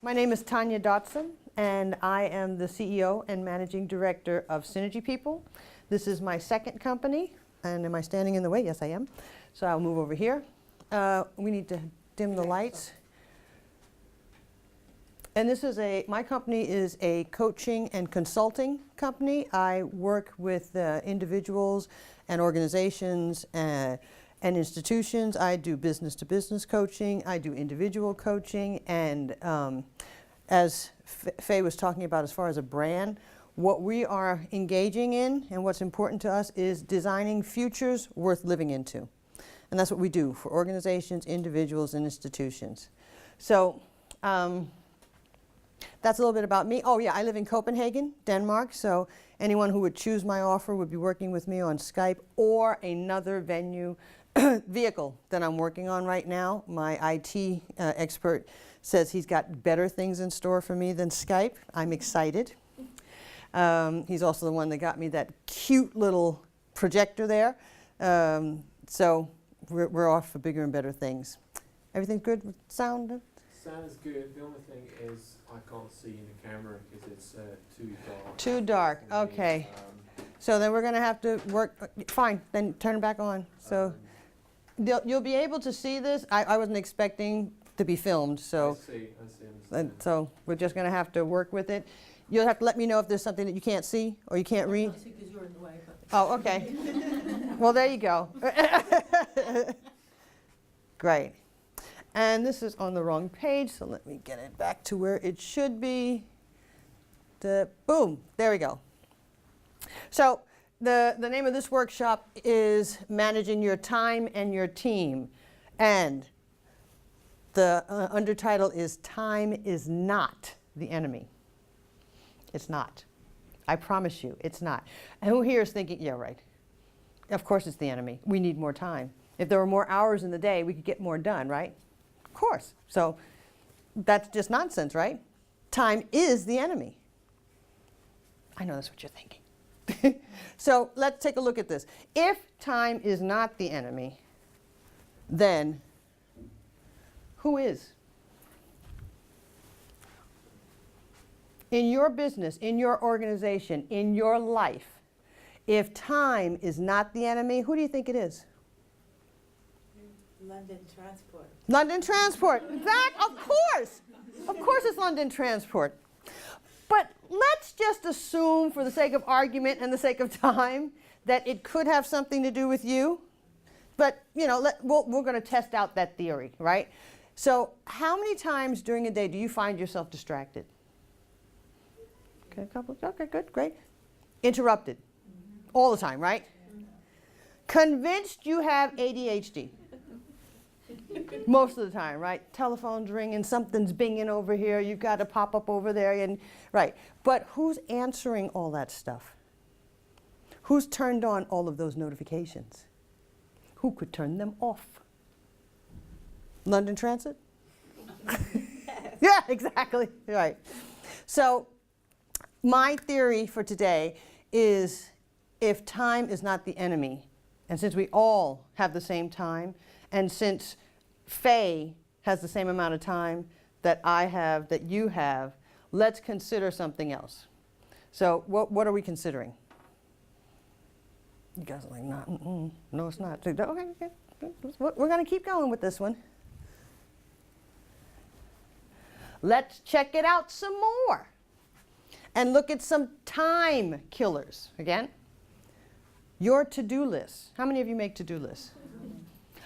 My name is Tanya Dotson, and I am the CEO and Managing Director of Synergy People. This is my second company, and am I standing in the way? Yes, I am. So I'll move over here. We need to dim the lights. And this is my company is a coaching and consulting company. I work with individuals and organizations and institutions. I do business-to-business coaching. I do individual coaching. And as Faye was talking about as far as a brand, what we are engaging in and what's important to us is designing futures worth living into. And that's what we do for organizations, individuals, and institutions. So that's a little bit about me. Oh yeah, I live in Copenhagen, Denmark, so anyone who would choose my offer would be working with me on Skype or another venue vehicle that I'm working on right now. My IT expert says he's got better things in store for me than Skype. I'm excited. He's also the one that got me that cute little projector there. So we're off for bigger and better things. Everything good with sound? Sound is good. The only thing is I can't see in the camera because it's too dark. Too dark, okay. So then we're going to have to work, fine, then turn it back on. So you'll be able to see this. I wasn't expecting to be filmed, so. I see, understand. So we're just going to have to work with it. You'll have to let me know if there's something that you can't see or you can't read. I can't see because you're in the way. But. Oh, okay. Well, there you go. Great. And this is on the wrong page, so let me get it back to where it should be. Boom, there we go. So the name of this workshop is Managing Your Time and Your Team. And the undertitle is Time is Not the Enemy. It's not. I promise you, it's not. And who here is thinking, yeah, right. Of course it's the enemy. We need more time. If there were more hours in the day, we could get more done, right? Of course. So that's just nonsense, right? Time is the enemy. I know that's what you're thinking. So let's take a look at this. If time is not the enemy, then who is? In your business, in your organization, in your life, if time is not the enemy, who do you think it is? London Transport. London Transport. That, of course. Of course it's London Transport. But let's just assume, for the sake of argument and the sake of time, that it could have something to do with you. But, you know, we're going to test out that theory, right? So how many times during a day do you find yourself distracted? Okay, a couple. Okay, good, great. Interrupted. All the time, right? Convinced you have ADHD. Most of the time, right? Telephone's ringing, something's binging over here, you've got a pop-up over there, and right. But who's answering all that stuff? Who's turned on all of those notifications? Who could turn them off? London Transit? Yeah, exactly, right. So my theory for today is if time is not the enemy, and since we all have the same time, and since Faye has the same amount of time that I have, that you have, let's consider something else. So what are we considering? You guys are like, no, it's not. Okay, we're going to keep going with this one. Let's check it out some more and look at some time killers. Again, your to-do list. How many of you make to-do lists?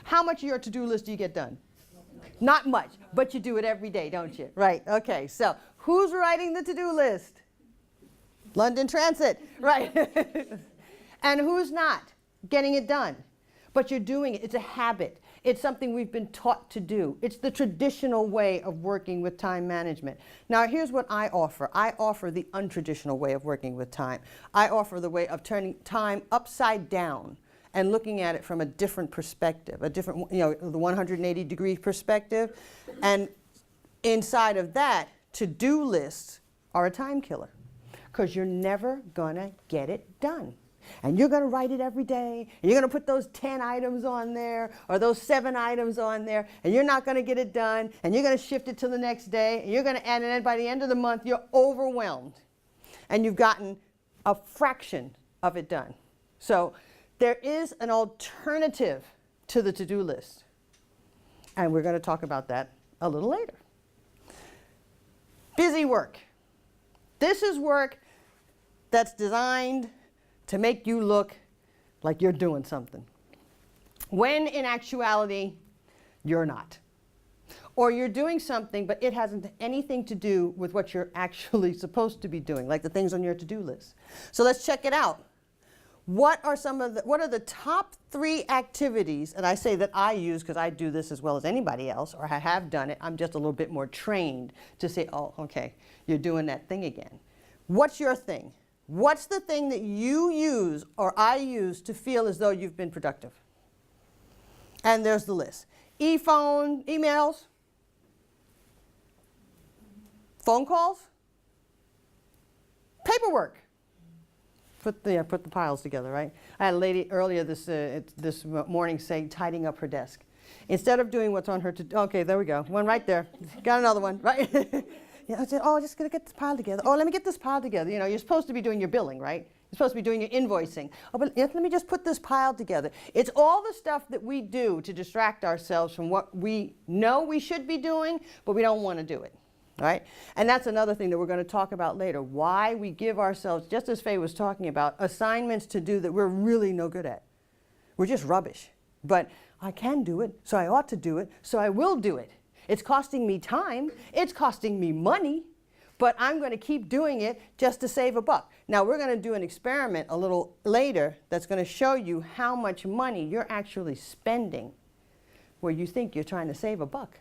How much of your to-do list do you get done? Not much, but you do it every day, don't you? Right, okay, so who's writing the to-do list? London Transit, right. And who's not getting it done? But you're doing it, it's a habit. It's something we've been taught to do. It's the traditional way of working with time management. Now here's what I offer. I offer the untraditional way of working with time. I offer the way of turning time upside down and looking at it from a different perspective, a different, the 180-degree perspective. And inside of that, to-do lists are a time killer because you're never gonna get it done. and you're going to write it every day, and you're going to put those 10 items on there or those 7 items on there, and you're not going to get it done, and you're going to shift it to the next day, and you're going to add, and then by the end of the month, you're overwhelmed, and you've gotten a fraction of it done. So there is an alternative to the to-do list, and we're going to talk about that a little later. Busy work. This is work that's designed to make you look like you're doing something, when in actuality, you're not. Or you're doing something, but it hasn't anything to do with what you're actually supposed to be doing, like the things on your to-do list. So let's check it out. What are the top 3 activities, and I say that I use because I do this as well as anybody else, or I have done it, I'm just a little bit more trained to say, oh, okay, you're doing that thing again. What's your thing? What's the thing that you use or I use to feel as though you've been productive? And there's the list. E-phone, emails, phone calls, paperwork. Put the piles together, right? I had a lady earlier this morning saying tidying up her desk. Instead of doing what's on her okay, there we go. One right there. Got another one, right? Yeah, I said, oh, just gonna get this pile together. Oh, let me get this pile together. You know, you're supposed to be doing your billing, right? You're supposed to be doing your invoicing. Oh, but let me just put this pile together. It's all the stuff that we do to distract ourselves from what we know we should be doing, but we don't want to do it, right? And that's another thing that we're going to talk about later, why we give ourselves, just as Faye was talking about, assignments to do that we're really no good at. We're just rubbish. But I can do it, so I ought to do it, so I will do it. It's costing me time, it's costing me money, but I'm going to keep doing it just to save a buck. Now we're going to do an experiment a little later that's going to show you how much money you're actually spending where you think you're trying to save a buck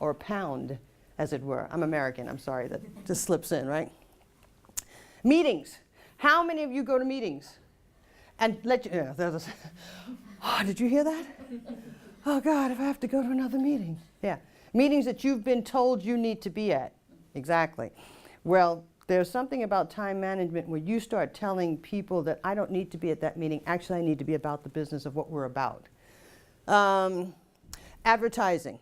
or a pound, as it were. I'm American, I'm sorry, that just slips in, right? Meetings. How many of you go to meetings? And oh, did you hear that? Oh God, if I have to go to another meeting. Yeah. Meetings that you've been told you need to be at. Exactly. Well, there's something about time management where you start telling people that I don't need to be at that meeting. Actually, I need to be about the business of what we're about. Advertising.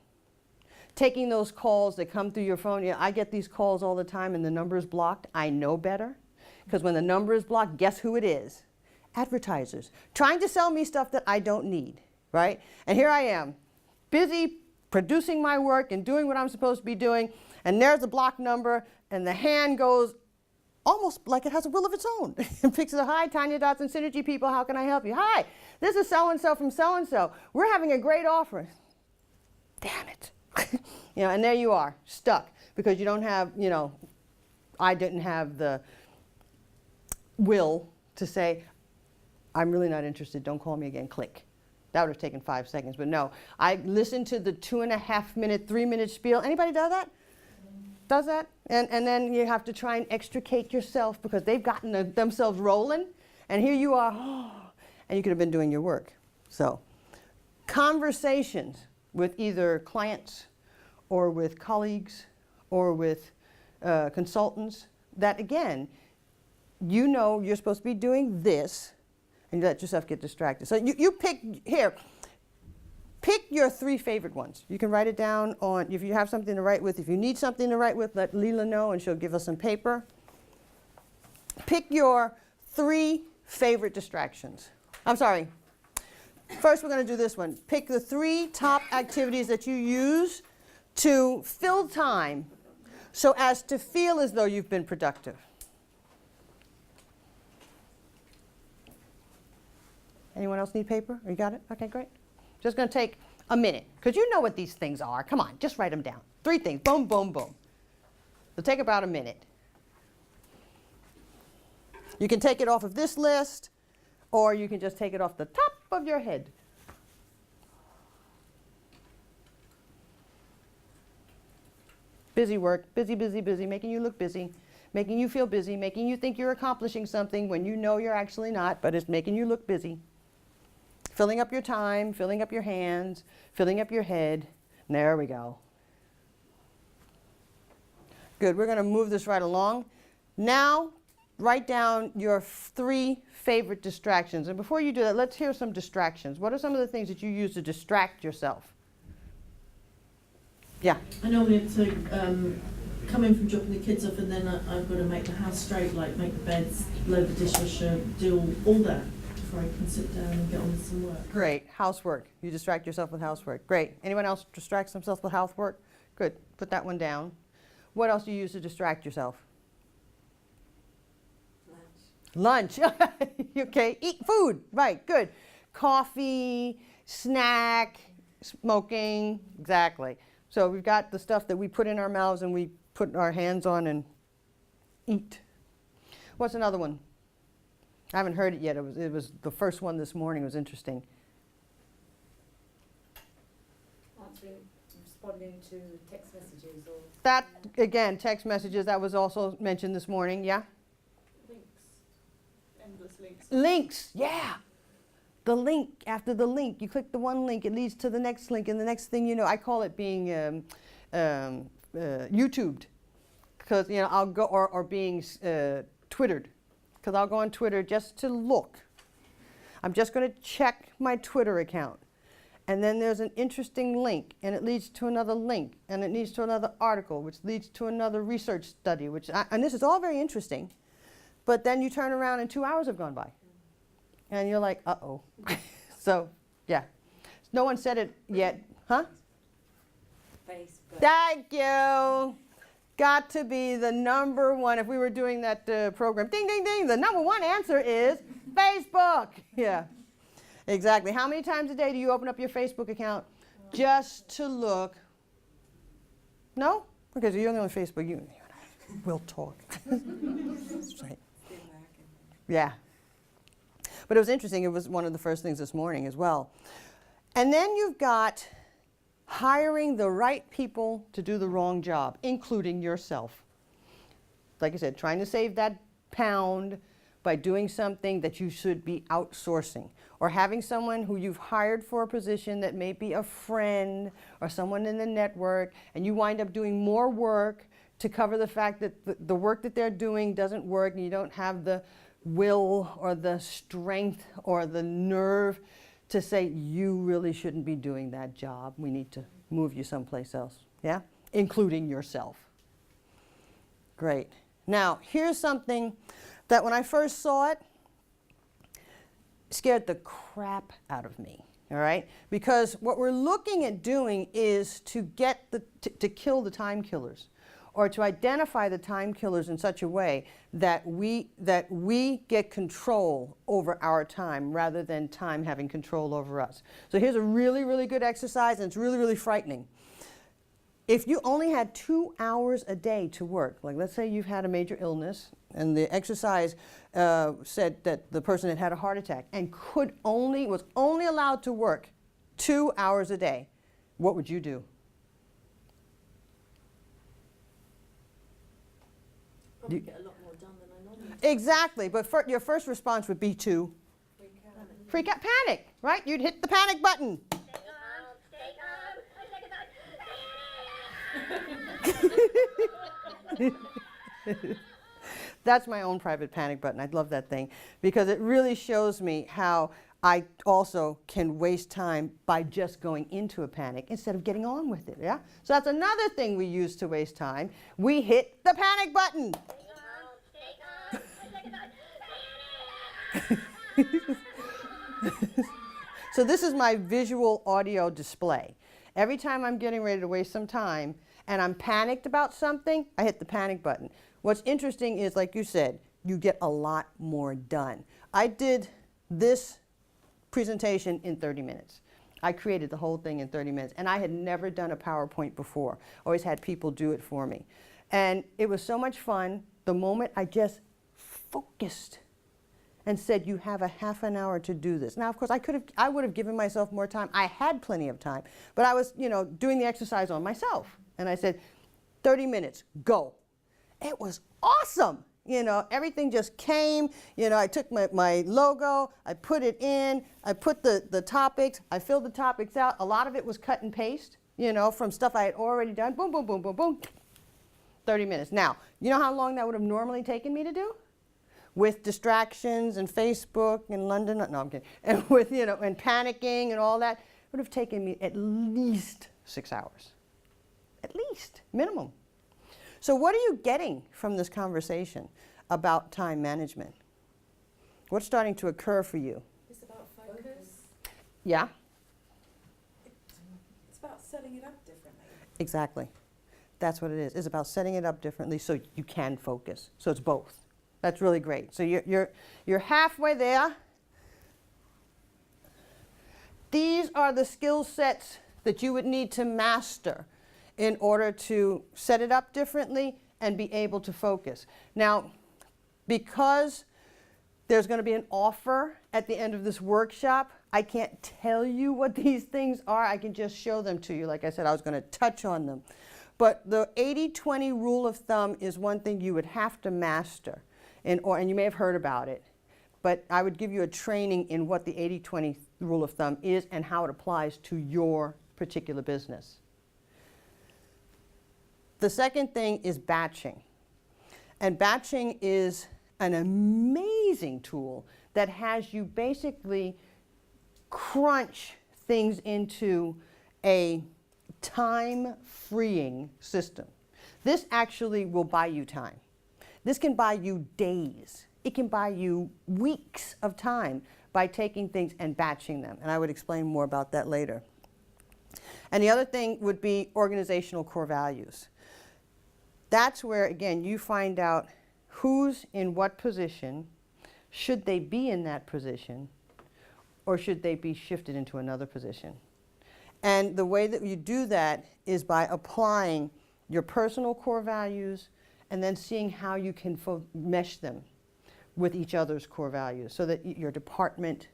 Taking those calls that come through your phone. Yeah, I get these calls all the time and the number is blocked. I know better. Because when the number is blocked, guess who it is? Advertisers. Trying to sell me stuff that I don't need, right? And here I am, busy producing my work and doing what I'm supposed to be doing, and there's a block number, and the hand goes almost like it has a will of its own. It picks it up. Hi, Tanya Dotson Synergy people, how can I help you? Hi, this is so-and-so from so-and-so. We're having a great offer. Damn it. You know, and there you are, stuck, because you don't have, you know, I didn't have the will to say, I'm really not interested, don't call me again, click. That would have taken 5 seconds, but no. I listened to the 2.5 minute, 3 minute spiel. Anybody does that? Does that? And then you have to try and extricate yourself because they've gotten themselves rolling, and here you are, and you could have been doing your work. So, conversations with either clients or with colleagues or with consultants that, again, you know you're supposed to be doing this, and you let yourself get distracted. So you pick, here, pick your 3 favorite ones. You can write it down on, if you have something to write with. If you need something to write with, let Leela know and she'll give us some paper. Pick your 3 favorite distractions. I'm sorry. First we're going to do this one. Pick the 3 top activities that you use to fill time so as to feel as though you've been productive. Anyone else need paper? You got it? Okay, great. Just going to take a minute, because you know what these things are. Come on, just write them down. 3 things. Boom, boom, boom. It'll take about a minute. You can take it off of this list, or you can just take it off the top of your head. Busy work, busy, busy, busy, making you look busy, making you feel busy, making you think you're accomplishing something when you know you're actually not, but it's making you look busy. Filling up your time, filling up your hands, filling up your head. There we go. Good, we're going to move this right along. Now, write down your 3 favorite distractions. And before you do that, let's hear some distractions. What are some of the things that you use to distract yourself? Yeah. I normally have to come in from dropping the kids off, and then I've got to make the house straight, like make the beds, load the dishwasher, do all that before I can sit down and get on with some work. Great. Housework. You distract yourself with housework. Great. Anyone else distracts themselves with housework? Good. Put that one down. What else do you use to distract yourself? Lunch. Okay. Eat food. Right. Good. Coffee, snack, smoking. Exactly. So we've got the stuff that we put in our mouths and we put our hands on and eat. What's another one? I haven't heard it yet. It was the first one this morning. It was interesting. Responding to text messages or That, again, text messages, that was also mentioned this morning. Yeah? Links. Endless links. Links. Yeah. The link, after the link, you click the one link, it leads to the next link, and the next thing you know, I call it being YouTubed. Because, you know, I'll go, or being Twittered. Because I'll go on Twitter just to look. I'm just going to check my Twitter account. And then there's an interesting link, and it leads to another link, and it leads to another article, which leads to another research study, and this is all very interesting. But then you turn around and 2 hours have gone by. And you're like, uh-oh. So, yeah. No one said it yet. Huh? Facebook. Thank you. Got to be the number one. If we were doing that program, ding, ding, ding, the number one answer is Facebook. Yeah, exactly. How many times a day do you open up your Facebook account just to look? No? Because you're only on Facebook. You and I will talk. That's right. Yeah. But it was interesting. It was one of the first things this morning as well. And then you've got hiring the right people to do the wrong job, including yourself. Like I said, trying to save that pound by doing something that you should be outsourcing, or having someone who you've hired for a position that may be a friend or someone in the network, and you wind up doing more work to cover the fact that the work that they're doing doesn't work, and you don't have the will or the strength or the nerve to say, you really shouldn't be doing that job. We need to move you someplace else, yeah? Including yourself. Great. Now, here's something that when I first saw it, scared the crap out of me, all right? Because what we're looking at doing is to get to kill the time killers, or to identify the time killers in such a way that we get control over our time rather than time having control over us. So here's a really, really good exercise, and it's really, really frightening. If you only had 2 hours a day to work, like let's say you've had a major illness, and the exercise said that the person had had a heart attack and was only allowed to work 2 hours a day, what would you do? Probably get a lot more done than I normally do. Exactly, but your first response would be to freak out, panic, right? You'd hit the panic button. That's my own private panic button. I love that thing because it really shows me how I also can waste time by just going into a panic instead of getting on with it, yeah? So that's another thing we use to waste time. We hit the panic button. So this is my visual audio display. Every time I'm getting ready to waste some time and I'm panicked about something, I hit the panic button. What's interesting is, like you said, you get a lot more done. I did this presentation in 30 minutes. I created the whole thing in 30 minutes, and I had never done a PowerPoint before. Always had people do it for me. And it was so much fun. The moment I just focused and said, you have a half an hour to do this. Now, of course, I would have given myself more time. I had plenty of time, but I was, doing the exercise on myself. And I said, 30 minutes, go. It was awesome. Everything just came. I took my logo, I put it in, I put the topics, I filled the topics out. A lot of it was cut and paste, from stuff I had already done. Boom, boom, boom, boom, boom. 30 minutes. Now, you know how long that would have normally taken me to do? with distractions and Facebook and London, no, I'm kidding, and with, you know, and panicking and all that, it would have taken me at least 6 hours. At least, minimum. So what are you getting from this conversation about time management? What's starting to occur for you? It's about focus. Yeah, It's about setting it up differently. exactly. That's what it is. It's about setting it up differently so you can focus. So it's both. That's really great. So you're halfway there. These are the skill sets that you would need to master in order to set it up differently and be able to focus. Now, because there's going to be an offer at the end of this workshop, I can't tell you what these things are. I can just show them to you. Like I said, I was going to touch on them. But the 80-20 rule of thumb is one thing you would have to master. And you may have heard about it. But I would give you a training in what the 80-20 rule of thumb is and how it applies to your particular business. The second thing is batching. And batching is an amazing tool that has you basically crunch things into a time-freeing system. This actually will buy you time. This can buy you days. It can buy you weeks of time by taking things and batching them. And I would explain more about that later. And the other thing would be organizational core values. That's where, again, you find out who's in what position, should they be in that position, or should they be shifted into another position. And the way that you do that is by applying your personal core values and then seeing how you can mesh them with each other's core values so that your department,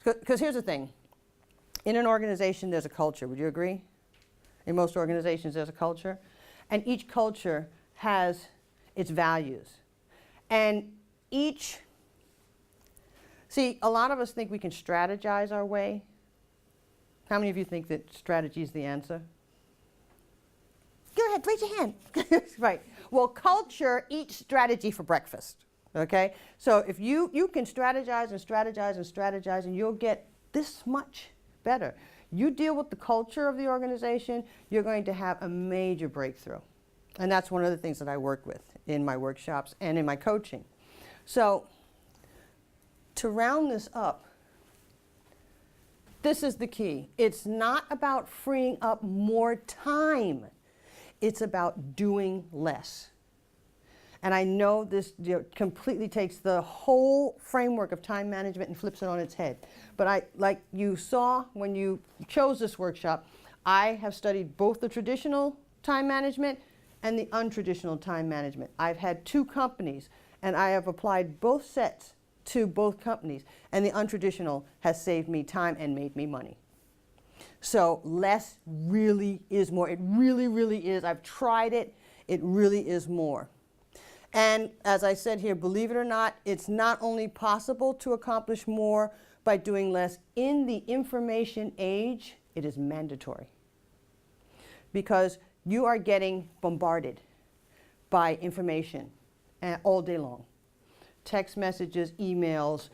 because here's the thing, in an organization there's a culture, would you agree? In most organizations there's a culture, and each culture has its values. And see, a lot of us think we can strategize our way. How many of you think that strategy is the answer? Go ahead, raise your hand. Right. Well, culture eats strategy for breakfast. Okay? So if you can strategize and strategize and strategize, and you'll get this much better. You deal with the culture of the organization, you're going to have a major breakthrough. And that's one of the things that I work with in my workshops and in my coaching. So to round this up, this is the key. It's not about freeing up more time. It's about doing less. And I know this completely takes the whole framework of time management and flips it on its head. But like you saw when you chose this workshop, I have studied both the traditional time management and the untraditional time management. I've had 2 companies, and I have applied both sets to both companies, and the untraditional has saved me time and made me money. So less really is more. It really, really is. I've tried it. It really is more. And as I said here, believe it or not, it's not only possible to accomplish more by doing less. In the information age, it is mandatory. Because you are getting bombarded by information all day long. Text messages, emails,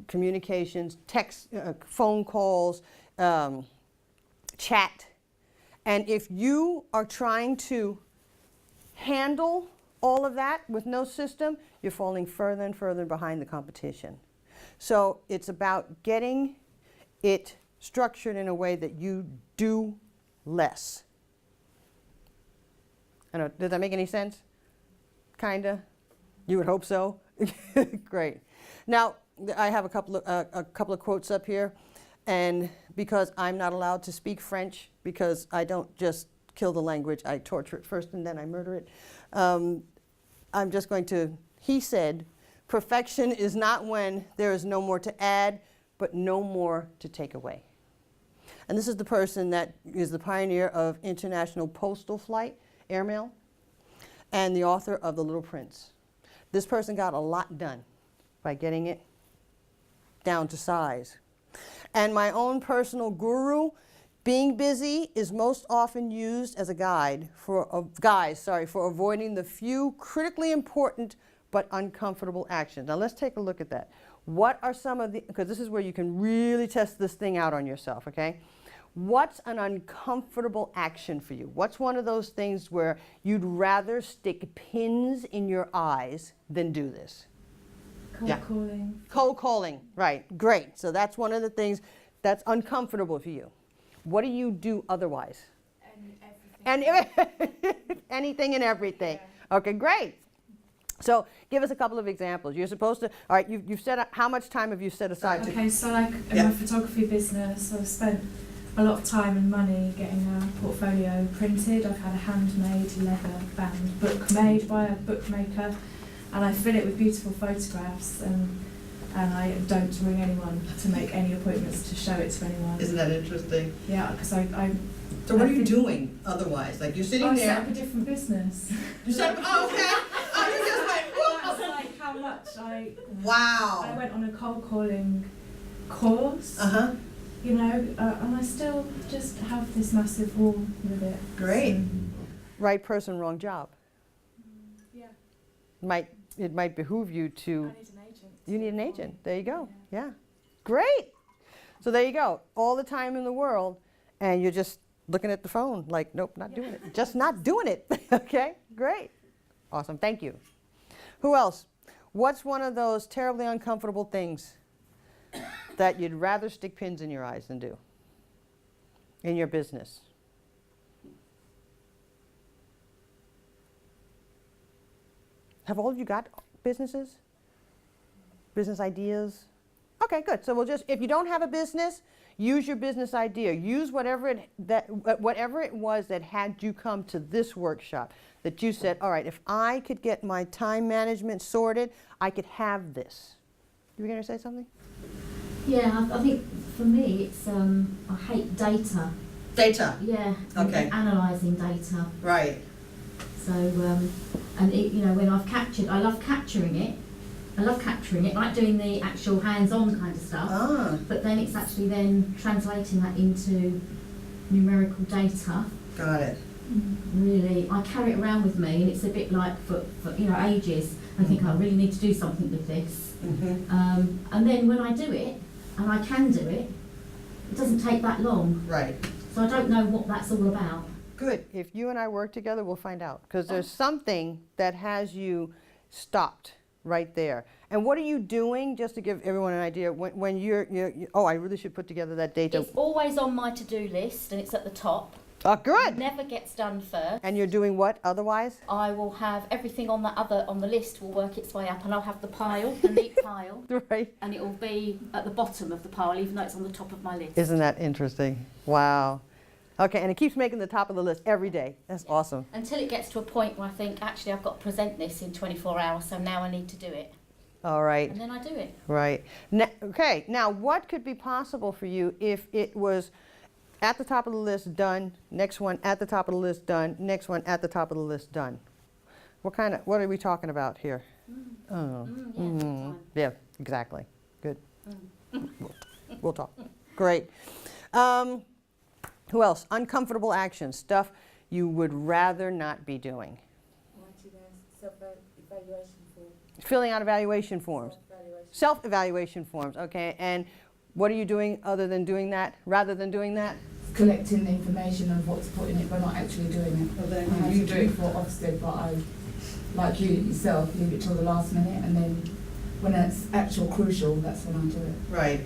communications, text, phone calls, chat. And if you are trying to handle all of that with no system, you're falling further and further behind the competition. So it's about getting it structured in a way that you do less. I don't know, does that make any sense? Kinda? You would hope so? Great. Now, I have a couple of quotes up here, and because I'm not allowed to speak French, because I don't just kill the language, I torture it first and then I murder it. I'm just going to, he said, perfection is not when there is no more to add, but no more to take away. And this is the person that is the pioneer of international postal flight, airmail, and the author of The Little Prince. This person got a lot done by getting it down to size. And my own personal guru, being busy is most often used as a guide for avoiding the few critically important but uncomfortable actions. Now let's take a look at that. What are some of the, because this is where you can really test this thing out on yourself, okay? What's an uncomfortable action for you? What's one of those things where you'd rather stick pins in your eyes than do this? Cold Yeah. calling. Cold calling, right, great. So that's one of the things that's uncomfortable for you. What do you do otherwise? And everything. And anything and everything. Okay, great. So give us a couple of examples. You're supposed to, all right, you've set, how much time have you set aside to? Okay, so like in Yeah. my photography business, I've spent a lot of time and money getting a portfolio printed. I've had a handmade leather bound book made by a bookmaker, and I fill it with beautiful photographs, and I don't ring anyone to make any appointments to show it to anyone. Isn't that interesting? Yeah, because I So what are you doing otherwise? Like you're sitting set there. up a different business. You said, oh, okay. Oh, you just went, whoop. That's like how much I Wow. went on a cold calling course. Uh-huh. You know, and I still just have this massive wall with it. Great. So, Right person, wrong job. yeah, It might behoove you I to, need an agent. you need an agent. There you go. Yeah. Great. So there you go. All the time in the world, and you're just looking at the phone like, nope, not doing it. Just not doing it. Okay, great. Awesome, thank you. Who else? What's one of those terribly uncomfortable things that you'd rather stick pins in your eyes than do in your business? Have all of you got businesses? Business ideas? Okay, good. So we'll just, if you don't have a business, use your business idea. Use whatever it was that had you come to this workshop, that you said, all right, if I could get my time management sorted, I could have this. You were going to say something? Yeah, I think for me it's I hate data. Data. Yeah. Okay. Analysing data. Right. So and it, you know, when I've captured, I love capturing it. I love capturing it, like doing the actual hands-on kind of stuff. Ah, But then it's actually then translating that into numerical data. got it. Really, I carry it around with me, and it's a bit like for you know, ages. I think I really need to do something with this. Mm-hmm. And then when I do it, and I can do it, it doesn't take that long. Right. So I don't know what that's all about. Good. If you and I work together, we'll find out. Because there's something that has you stopped right there. And what are you doing, just to give everyone an idea, when you're oh, I really should put together that data. It's always on my to-do list and it's at the top. Oh, good. Never gets done first. And you're doing what otherwise? I will have everything on the list will work its way up, and I'll have the pile, the neat pile, Right. and it will be at the bottom of the pile, even though it's on the top of my list. Isn't that interesting? Wow. Okay, and it keeps making the top of the list every day. That's awesome. Until it gets to a point where I think, actually, I've got to present this in 24 hours, so now I need to do it. All right. And then I do it. Right. Okay, now what could be possible for you if it was at the top of the list, done, next one at the top of the list, done, next one at the top of the list, done? What are we talking about here? Oh. Yeah, time. Yeah, exactly. Good. Mm. We'll talk. Great. Who else? Uncomfortable actions, stuff you would rather not be doing. Self-evaluation form. Filling out evaluation forms. Self-evaluation forms, okay. And what are you doing other than doing that, rather than doing that? Collecting the information of what to put in it, but not actually doing it. Well, then I had you to do it for Ofsted, but I, like you yourself, leave it till the last minute, and then when it's actual crucial, that's when I do it. Right.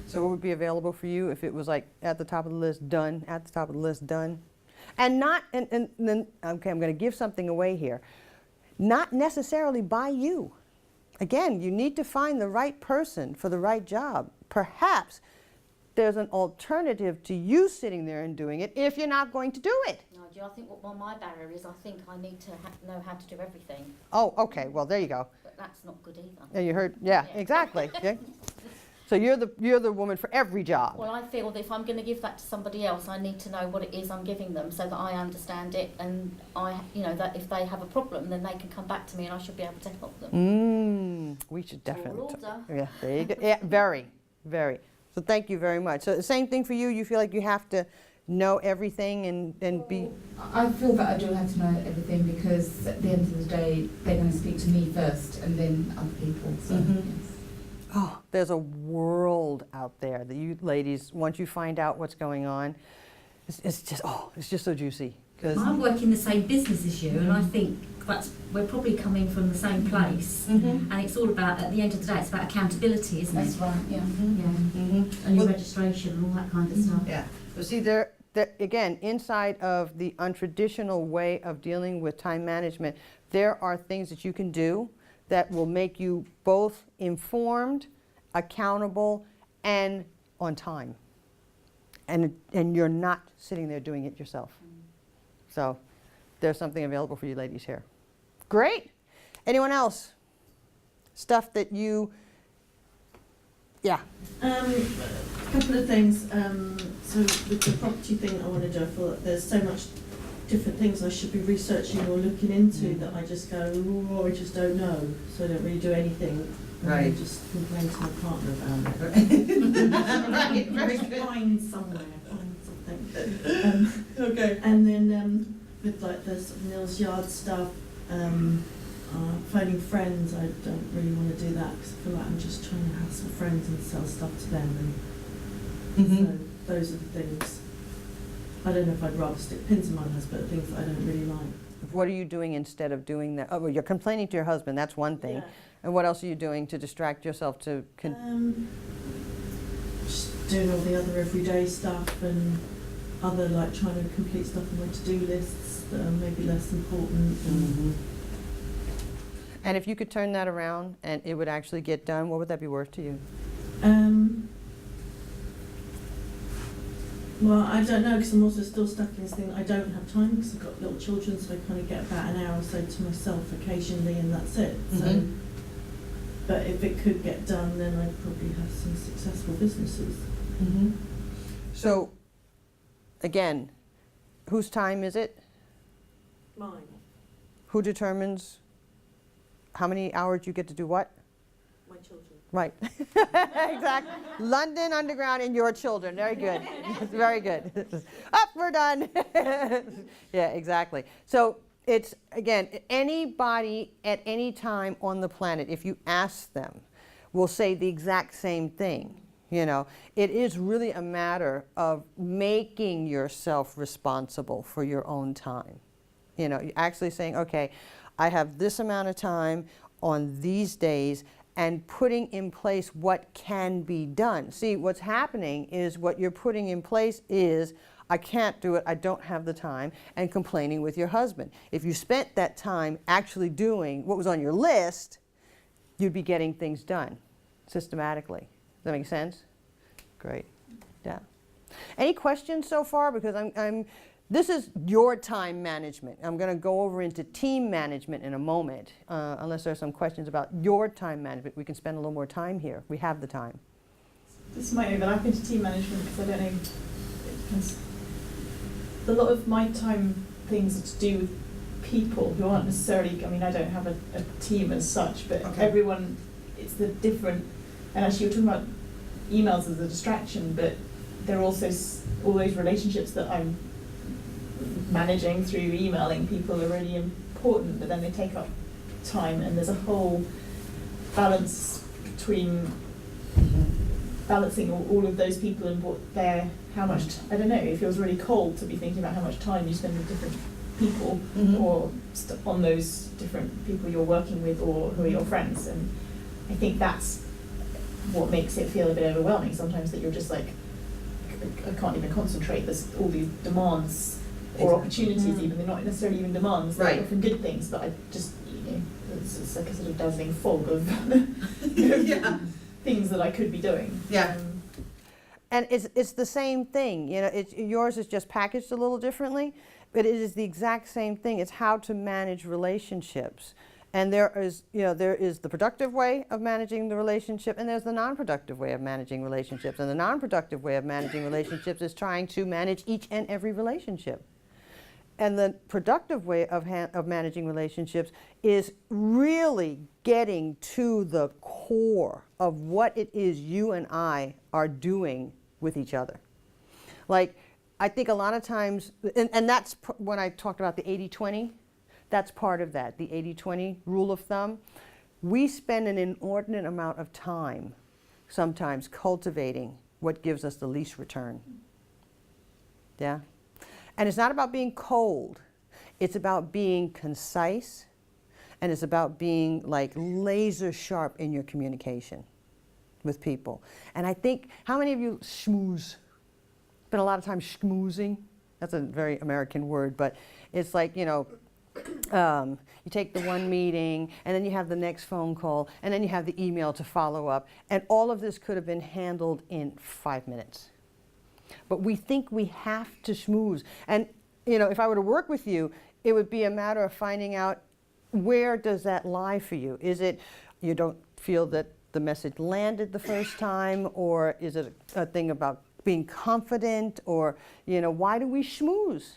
So it would be available for you if it was like at the top of the list, done, at the top of the list, done? And not, and then, okay, I'm going to give something away here. Not necessarily by you. Again, you need to find the right person for the right job. Perhaps there's an alternative to you sitting there and doing it if you're not going to do it. No, I think what my barrier is, I think I need to know how to do everything. Oh, okay, well, there you go. But that's not good either. Yeah, you heard, yeah, Yeah. exactly. Yeah. So you're the woman for every job. Well, I feel that if I'm going to give that to somebody else, I need to know what it is I'm giving them so that I understand it, and that if they have a problem, then they can come back to me and I should be able to help them. We should Tall definitely. order. Yeah, there you go. Yeah, very, very. So thank you very much. So the same thing for you. You feel like you have to know everything and be, I feel that I do have to know everything because at the end of the day, they're going to speak to me first and then other people. So, Mhm. yes. oh, there's a world out there that you ladies, once you find out what's going on, it's just so juicy. 'Cause I work in the same business as you, and I think we're probably coming from the same place. Mhm. And it's all about, at the end of the day, it's about accountability, isn't That's it? right, yeah. Yeah. Mhm. And your Well, registration and all that kind of stuff. yeah. So see, there, again, inside of the untraditional way of dealing with time management, there are things that you can do that will make you both informed, accountable, and on time. And you're not sitting there doing it yourself. So there's something available for you ladies here. Great. Anyone else? Stuff that you, yeah. A couple of things. So with the property thing I want to do, I feel that there's so much different things I should be researching or looking into that I just go, oh, I just don't know. So I don't really do anything. And I Right. just complain to my partner about it. Right, very Just good. find somewhere, find something. Okay. And then with like the sort of Neil's Yard stuff, phoning friends, I don't really want to do that because I feel like I'm just trying to hassle friends and sell stuff to them. And Mhm. so those are the things. I don't know if I'd rather stick pins in my nose, but things that I don't really like. What are you doing instead of doing that? Oh, well, you're complaining to your husband, that's one thing. Yeah. And what else are you doing to distract yourself to, Just doing all the other everyday stuff and other like trying to complete stuff on my to-do lists that are maybe less important. And and if you could turn that around and it would actually get done, what would that be worth to you? Well, I don't know because I'm also still stuck in this thing. I don't have time because I've got little children, so I kind of get about an hour or so to myself occasionally, and that's it. So, Mhm. but if it could get done, then I'd probably have some successful businesses. So, again, whose time is it? Mine, Who determines how many hours you get to do what? my children. Right. Exactly. London Underground and your children. Very good. Very good. Up, we're done. Yeah, exactly. So it's, again, anybody at any time on the planet, if you ask them, will say the exact same thing. You know, it is really a matter of making yourself responsible for your own time. You know, you're actually saying, okay, I have this amount of time on these days, and putting in place what can be done. See, what's happening is what you're putting in place is, I can't do it, I don't have the time, and complaining with your husband. If you spent that time actually doing what was on your list, you'd be getting things done systematically. Does that make sense? Great. Yeah. Any questions so far? Because this is your time management. I'm going to go over into team management in a moment, unless there's some questions about your time management. We can spend a little more time here. We have the time. This might overlap into team management because I don't know. It depends. A lot of my time things are to do with people who aren't necessarily. I mean, I don't have a team as such, but Okay. everyone. It's the different. And actually, you're talking about emails as a distraction, but there are also all those relationships that I'm managing through emailing people are really important, but then they take up time, and there's a whole balance between balancing all of those people and what they're, how much, I don't know, it feels really cold to be thinking about how much time you spend with different people or on those different people you're working with or who are your friends, and I think that's what makes it feel a bit overwhelming sometimes, that you're just like, I can't even concentrate, there's all these demands or opportunities even, they're not necessarily even demands, they're Right. often good things, but I just, it's like a sort of dazzling fog of Yeah. things that I could be doing. Yeah. And it's the same thing, you know, yours is just packaged a little differently, but it is the exact same thing. It's how to manage relationships. And there is the productive way of managing the relationship, and there's the non-productive way of managing relationships. And the non-productive way of managing relationships is trying to manage each and every relationship. And the productive way of managing relationships is really getting to the core of what it is you and I are doing with each other. Like, I think a lot of times, and that's when I talked about the 80-20, that's part of that, the 80-20 rule of thumb. We spend an inordinate amount of time sometimes cultivating what gives us the least return. Yeah? And it's not about being cold. It's about being concise, and it's about being like laser sharp in your communication with people. And I think, how many of you schmooze? Spend a lot of time schmoozing. That's a very American word, but it's like, you know, you take the one meeting, and then you have the next phone call, and then you have the email to follow up, and all of this could have been handled in 5 minutes. But we think we have to schmooze. And, you know, if I were to work with you, it would be a matter of finding out, where does that lie for you? Is it you don't feel that the message landed the first time, or is it a thing about being confident, or, you know, why do we schmooze?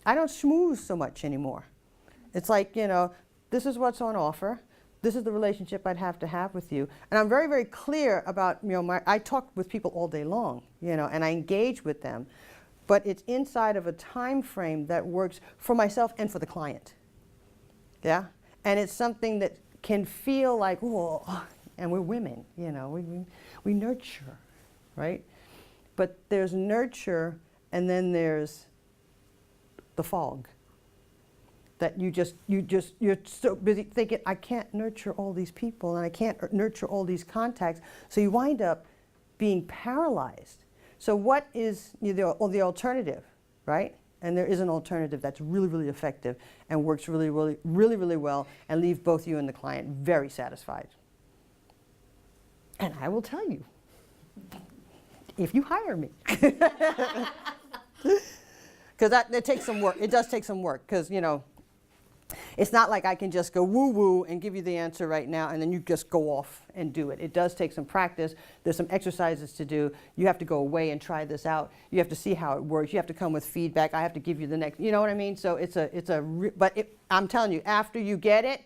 I don't schmooze so much anymore. It's like, you know, this is what's on offer. This is the relationship I'd have to have with you. And I'm very, very clear about, you know, I talk with people all day long, you know, and I engage with them. But it's inside of a time frame that works for myself and for the client. Yeah? And it's something that can feel like, whoa, and we're women, you know, we nurture, right? But there's nurture, and then there's the fog. That you're so busy thinking, I can't nurture all these people, and I can't nurture all these contacts, so you wind up being paralyzed. So what is the alternative, right? And there is an alternative that's really, really effective and works really, really, really, really well, and leaves both you and the client very satisfied. And I will tell you, if you hire me. Because it takes some work. It does take some work, because, you know, it's not like I can just go woo-woo and give you the answer right now, and then you just go off and do it. It does take some practice. There's some exercises to do. You have to go away and try this out. You have to see how it works. You have to come with feedback. I have to give you the next, you know what I mean? So I'm telling you, after you get it,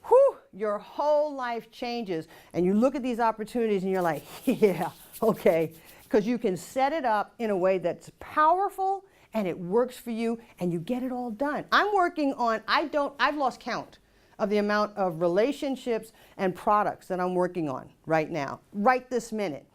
whew, your whole life changes. And you look at these opportunities and you're like, yeah, okay. Because you can set it up in a way that's powerful, and it works for you, and you get it all done. I'm working on, I've lost count of the amount of relationships and products that I'm working on right now, right this minute.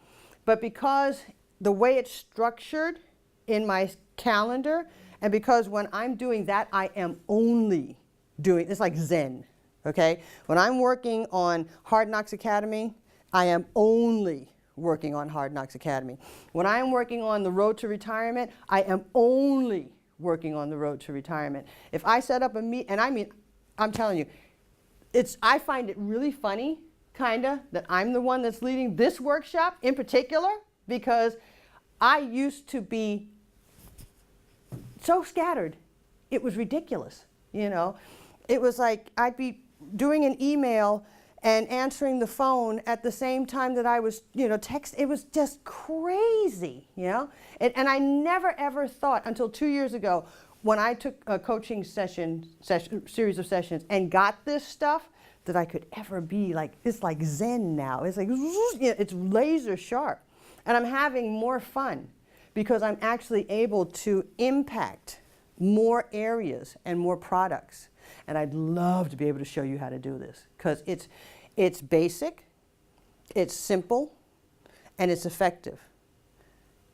But because the way it's structured in my calendar, and because when I'm doing that, I am only doing, it's like Zen, okay? When I'm working on Hard Knocks Academy, I am only working on Hard Knocks Academy. When I am working on the road to retirement, I am only working on the road to retirement. If I set up a meet, and I mean, I'm telling you, I find it really funny, kinda, that I'm the one that's leading this workshop in particular, because I used to be so scattered. It was ridiculous, you know. It was like I'd be doing an email and answering the phone at the same time that I was, you know, it was just crazy, you know? And I never ever thought until 2 years ago, when I took a coaching series of sessions and got this stuff, that I could ever be like, it's like Zen now. It's like, you know, it's laser sharp. And I'm having more fun because I'm actually able to impact more areas and more products. And I'd love to be able to show you how to do this, because it's basic, it's simple, and it's effective.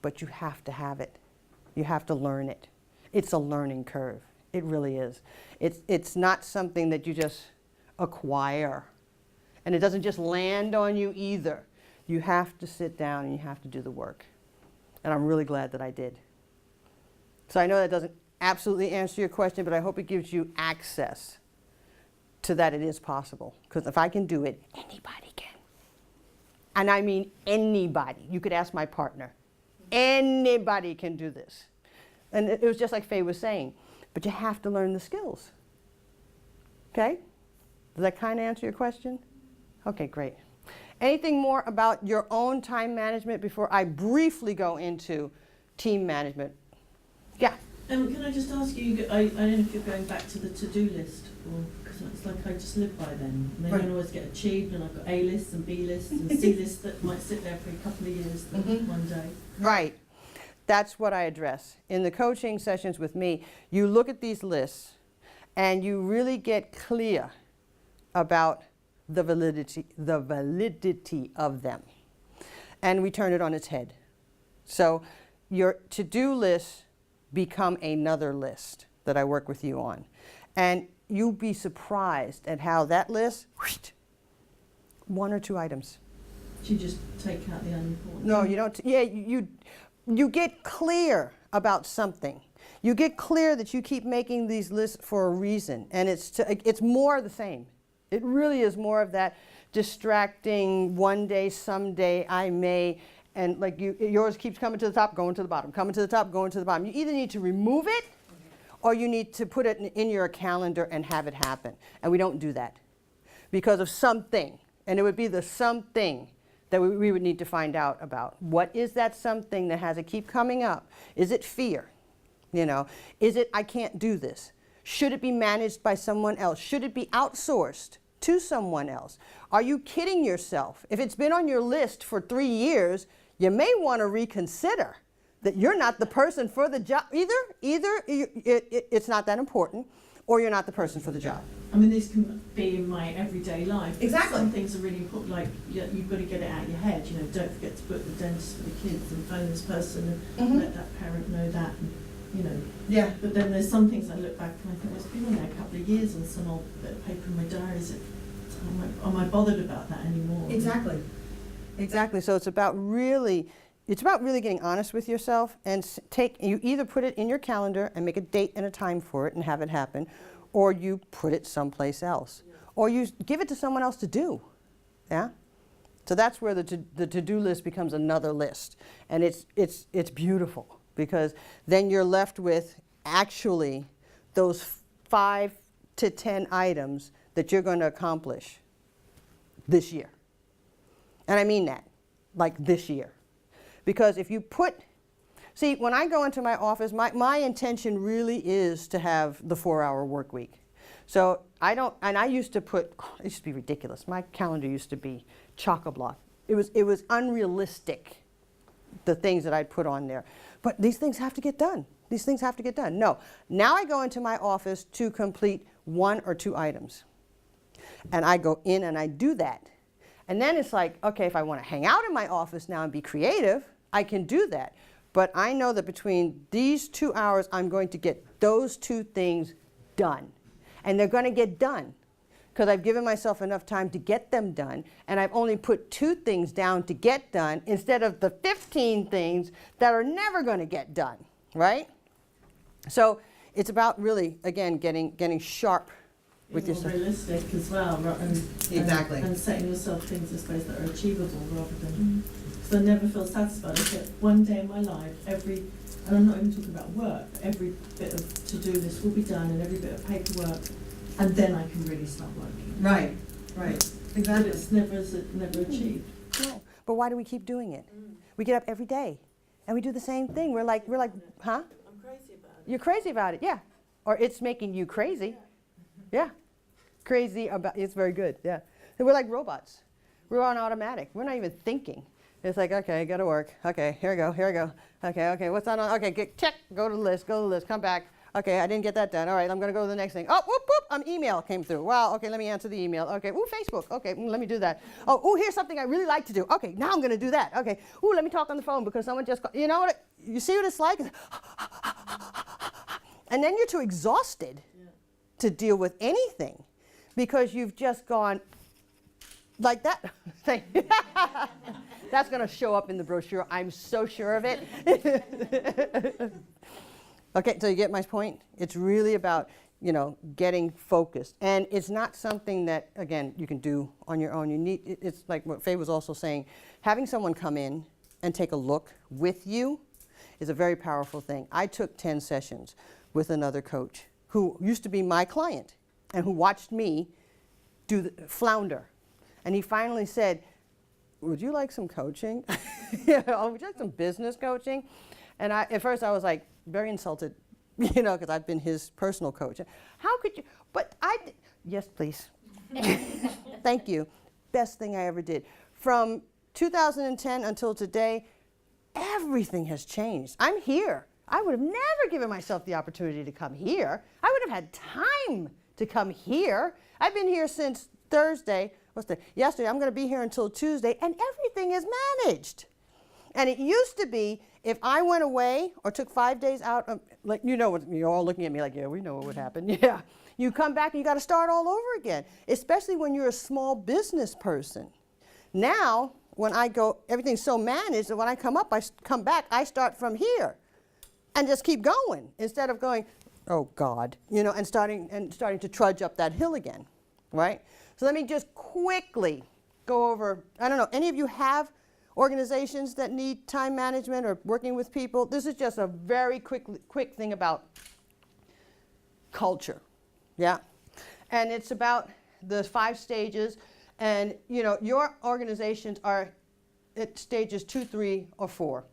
But you have to have it. You have to learn it. It's a learning curve. It really is. It's not something that you just acquire. And it doesn't just land on you either. You have to sit down and you have to do the work. And I'm really glad that I did. So I know that doesn't absolutely answer your question, but I hope it gives you access to that it is possible. Because if I can do it, anybody can. And I mean anybody. You could ask my partner. Anybody can do this. And it was just like Faye was saying, but you have to learn the skills. Okay? Does that kind of answer your question? Okay, great. Anything more about your own time management before I briefly go into team management? Yeah. Can I just ask you, I don't know if you're going back to the to-do list, or because it's like I just live by them. And they don't always get achieved, and I've got A lists and B lists and C lists that might sit there for a couple of years, one day. Right. That's what I address. In the coaching sessions with me, you look at these lists and you really get clear about the validity of them. And we turn it on its head. So your to-do lists become another list that I work with you on. And you'll be surprised at how that list, one or two items. Do you just take out the unimportant? No, you don't. Yeah, you get clear about something. You get clear that you keep making these lists for a reason, and it's more of the same. It really is more of that distracting, one day, someday, I may, and like yours keeps coming to the top, going to the bottom, coming to the top, going to the bottom. You either need to remove it, or you need to put it in your calendar and have it happen. And we don't do that because of something, and it would be the something that we would need to find out about. What is that something that has it keep coming up? Is it fear? You know, is it I can't do this? Should it be managed by someone else? Should it be outsourced to someone else? Are you kidding yourself? If it's been on your list for 3 years, you may want to reconsider that you're not the person for the job. Either it's not that important, or you're not the person for the job. I mean, this can be in my everyday life. Exactly. Some things are really important, like you've got to get it out of your head. You know, don't forget to book the dentist for the kids and phone this person and let that parent know that. And, you know. Yeah. But then there's some things I look back and I think, well, it's been on there a couple of years on some old bit of paper in my diary. Am I bothered about that anymore? Exactly. Exactly. So it's about really getting honest with yourself and you either put it in your calendar and make a date and a time for it and have it happen, or you put it someplace else, or you give it to someone else to do. Yeah. So that's where the to-do list becomes another list, and it's beautiful because then you're left with actually those 5 to 10 items that you're going to accomplish this year. And I mean that, like this year. Because if you see, when I go into my office, my intention really is to have the 4-hour work week. So I used to it used to be ridiculous. My calendar used to be chock-a-block. It was unrealistic, the things that I'd put on there. But these things have to get done. These things have to get done. No, now I go into my office to complete 1 or 2 items. And I go in and I do that. And then it's like, okay, if I want to hang out in my office now and be creative, I can do that. But I know that between these 2 hours, I'm going to get those 2 things done. And they're going to get done because I've given myself enough time to get them done. And I've only put 2 things down to get done instead of the 15 things that are never going to get done, right? So it's about really, again, getting sharp with more yourself. realistic as well, Exactly. and setting yourself things, I suppose, that are achievable rather than. Because I never feel satisfied. I said one day in my life, and I'm not even talking about work, but every bit of to-do list will be done and every bit of paperwork, and then I can really start working. Right. But it's never achieved. No. But why do we keep doing it? We get up every day and we do the same thing. We're like, huh? I'm crazy about it. You're crazy about it, yeah. Or it's making you crazy. Yeah. Crazy about it's very good, yeah. And we're like robots. We're on automatic. We're not even thinking. It's like, okay, go to work. Okay, here we go. Okay, what's on? Okay, check, go to the list, come back. Okay, I didn't get that done. All right, I'm going to go to the next thing. Oh, whoop, email came through. Wow, okay, let me answer the email. Okay, Facebook. Okay, let me do that. Oh, here's something I really like to do. Okay, now I'm going to do that. Okay, let me talk on the phone because someone just called. You know what? You see what it's like? And then you're too exhausted to deal with anything because you've just gone like that. That's going to show up in the brochure. I'm so sure of it. Okay, so you get my point? It's really about, getting focused. And it's not something that, again, you can do on your own. It's like what Faye was also saying, having someone come in and take a look with you is a very powerful thing. I took 10 sessions with another coach who used to be my client and who watched me flounder. And he finally said, would you like some coaching? Would you like some business coaching? And at first I was like very insulted, because I've been his personal coach. How could you? But yes, please. Thank you. Best thing I ever did. From 2010 until today, everything has changed. I'm here. I would have never given myself the opportunity to come here. I would have had time to come here. I've been here since Thursday. Yesterday. I'm going to be here until Tuesday, and everything is managed. And it used to be if I went away or took 5 days out, like you know what, you're all looking at me like, yeah, we know what would happen. Yeah, you come back and you got to start all over again, especially when you're a small business person. Now, when I go, everything's so managed that when I come back, I start from here and just keep going instead of going, oh God, you know, and starting to trudge up that hill again, right? So let me just quickly go over, I don't know, any of you have organizations that need time management or working with people? This is just a very quick thing about culture, yeah? And it's about the 5 stages, and you know, your organizations are at stages 2, 3, or 4.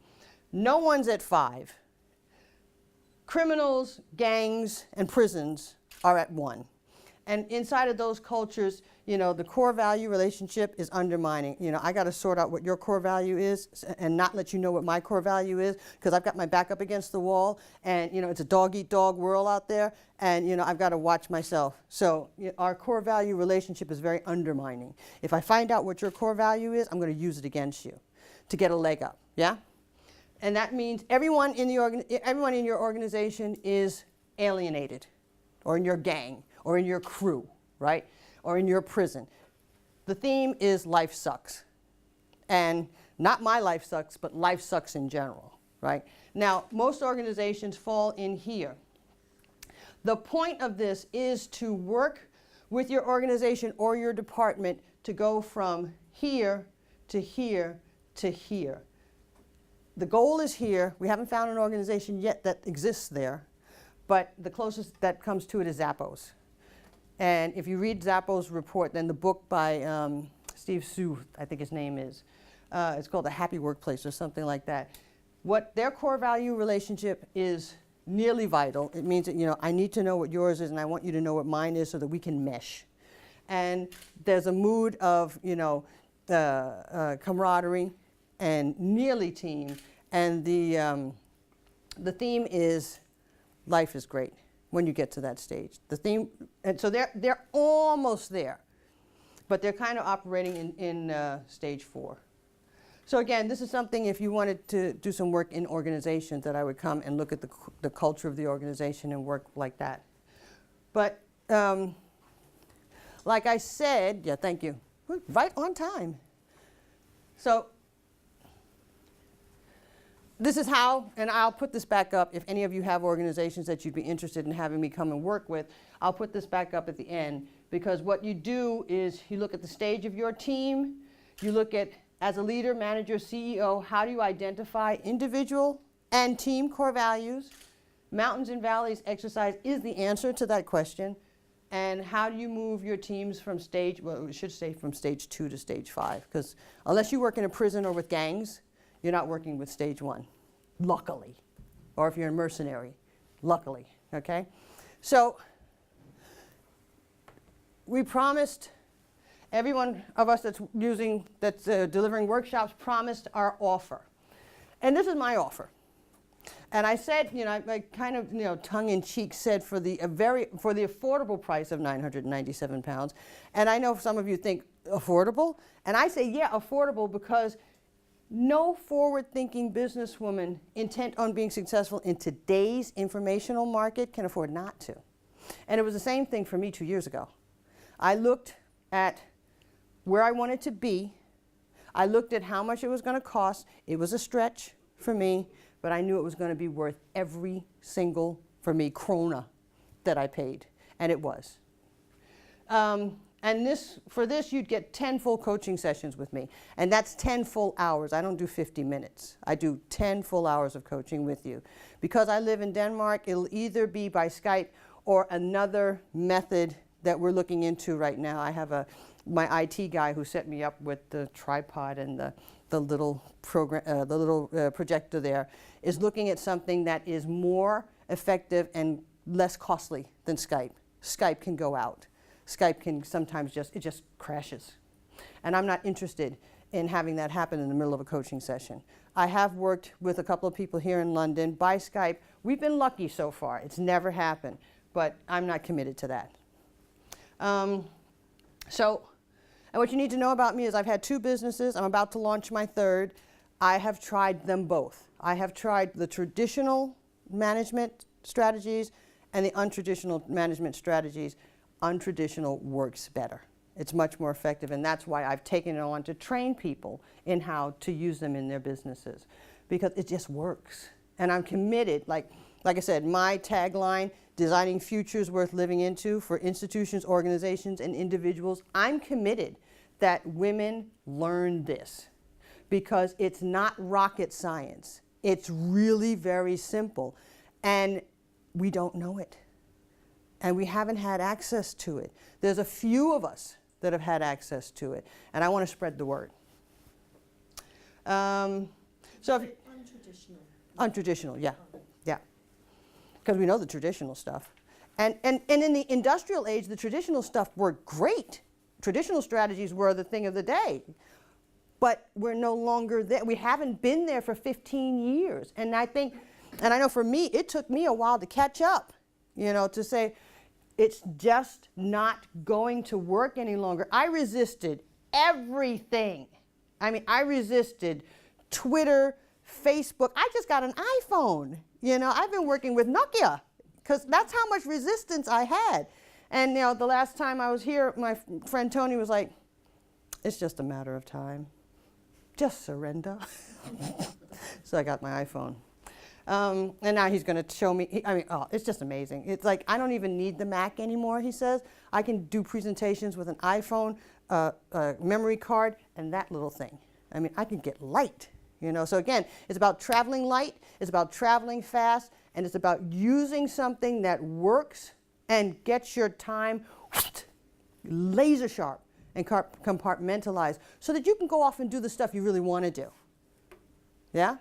No one's at 5. Criminals, gangs, and prisons are at 1. And inside of those cultures, you know, the core value relationship is undermining. You know, I got to sort out what your core value is and not let you know what my core value is, because I've got my back up against the wall, and you know, it's a dog-eat-dog world out there, and you know, I've got to watch myself. So you know, our core value relationship is very undermining. If I find out what your core value is, I'm going to use it against you to get a leg up, yeah? And that means everyone in your organization is alienated, or in your gang, or in your crew, right? Or in your prison. The theme is life sucks. And not my life sucks, but life sucks in general, right? Now, most organizations fall in here. The point of this is to work with your organization or your department to go from here to here to here. The goal is here. We haven't found an organization yet that exists there, but the closest that comes to it is Zappos. And if you read Zappos' report, then the book by Steve Sue, I think his name is, it's called The Happy Workplace or something like that. What their core value relationship is nearly vital. It means that, you know, I need to know what yours is and I want you to know what mine is so that we can mesh. And there's a mood of, you know, camaraderie and nearly team. And the theme is life is great when you get to that stage. The theme, and so they're almost there, but they're kind of operating in stage 4. So again, this is something if you wanted to do some work in organizations that I would come and look at the culture of the organization and work like that. But like I said, yeah, thank you, right on time. So this is how, and I'll put this back up if any of you have organizations that you'd be interested in having me come and work with. I'll put this back up at the end, because what you do is you look at the stage of your team, you look at, as a leader, manager, CEO, how do you identify individual and team core values? Mountains and valleys exercise is the answer to that question. And how do you move your teams from stage, well, we should say from stage 2 to stage 5, because unless you work in a prison or with gangs, you're not working with stage 1, luckily. Or if you're a mercenary, luckily, okay? So we promised, every one of us that's delivering workshops promised our offer. And this is my offer. And I said, you know, I kind of, you know, tongue-in-cheek said for the affordable price of £997. And I know some of you think affordable, and I say, yeah, affordable, because no forward-thinking businesswoman intent on being successful in today's informational market can afford not to. And it was the same thing for me 2 years ago. I looked at where I wanted to be. I looked at how much it was going to cost. It was a stretch for me, but I knew it was going to be worth every single, for me, krona that I paid, and it was. And for this, you'd get 10 full coaching sessions with me. And that's 10 full hours. I don't do 50 minutes. I do 10 full hours of coaching with you. Because I live in Denmark, it'll either be by Skype or another method that we're looking into right now. I have my IT guy who set me up with the tripod and the little projector there, is looking at something that is more effective and less costly than Skype. Skype can go out. Skype can sometimes it just crashes. And I'm not interested in having that happen in the middle of a coaching session. I have worked with a couple of people here in London by Skype. We've been lucky so far. It's never happened, but I'm not committed to that. And what you need to know about me is I've had 2 businesses. I'm about to launch my 3rd. I have tried them both. I have tried the traditional management strategies and the untraditional management strategies. Untraditional works better. It's much more effective, and that's why I've taken it on to train people in how to use them in their businesses, because it just works. And I'm committed, like I said, my tagline, designing futures worth living into for institutions, organizations, and individuals. I'm committed that women learn this, because it's not rocket science. It's really very simple, and we don't know it. And we haven't had access to it. There's a few of us that have had access to it, and I want to spread the word. So if, untraditional, yeah, yeah, because we know the traditional stuff. And in the industrial age, the traditional stuff worked great. Traditional strategies were the thing of the day. But we're no longer there. We haven't been there for 15 years. And I think, and I know for me, it took me a while to catch up, you know, to say, it's just not going to work any longer. I resisted everything. I mean, I resisted Twitter, Facebook. I just got an iPhone. You know, I've been working with Nokia, because that's how much resistance I had. And, you know, the last time I was here, my friend Tony was like, it's just a matter of time. Just surrender. So I got my iPhone. And now he's going to show me, it's just amazing. It's like, I don't even need the Mac anymore, he says. I can do presentations with an iPhone, a memory card, and that little thing. I mean, I can get light, you know. So again, it's about traveling light, it's about traveling fast, and it's about using something that works and gets your time laser sharp and compartmentalized, so that you can go off and do the stuff you really want to do. Yeah?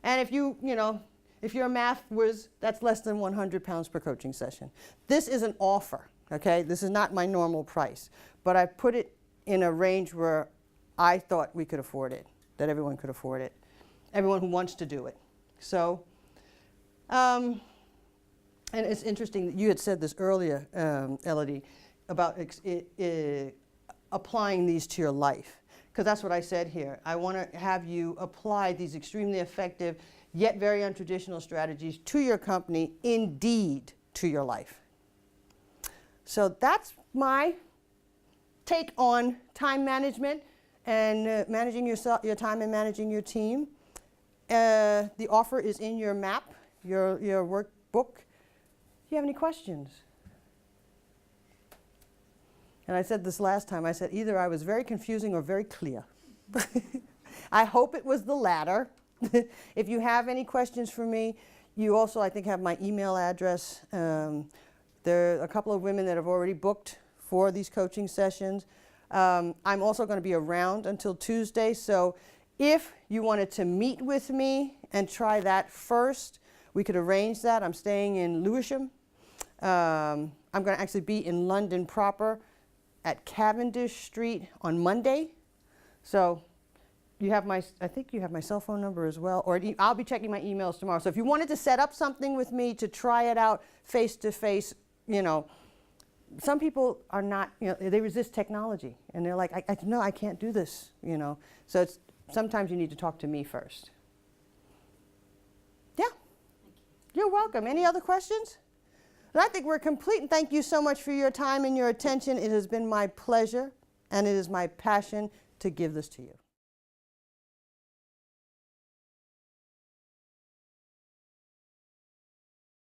And if you know, if you're a math whiz, that's less than 100 pounds per coaching session. This is an offer, okay? This is not my normal price, but I put it in a range where I thought we could afford it, that everyone could afford it, everyone who wants to do it. So, and it's interesting that you had said this earlier, Elodie, about applying these to your life. Because that's what I said here. I want to have you apply these extremely effective, yet very untraditional strategies to your company, indeed to your life. So that's my take on time management and managing your time and managing your team. The offer is in your map, your workbook. Do you have any questions? And I said this last time, I said either I was very confusing or very clear. I hope it was the latter. If you have any questions for me, you also, I think, have my email address. There are a couple of women that have already booked for these coaching sessions. I'm also going to be around until Tuesday, so if you wanted to meet with me and try that first, we could arrange that. I'm staying in Lewisham. I'm going to actually be in London proper at Cavendish Street on Monday. So you have I think you have my cell phone number as well, or I'll be checking my emails tomorrow. So if you wanted to set up something with me to try it out face to face, you know, some people are not, you know, they resist technology and they're like, no, I can't do this, you know. So sometimes you need to talk to me first. Yeah, you're welcome. Any other questions? And I think we're complete, and thank you so much for your time and your attention. It has been my pleasure, and it is my passion to give this to you.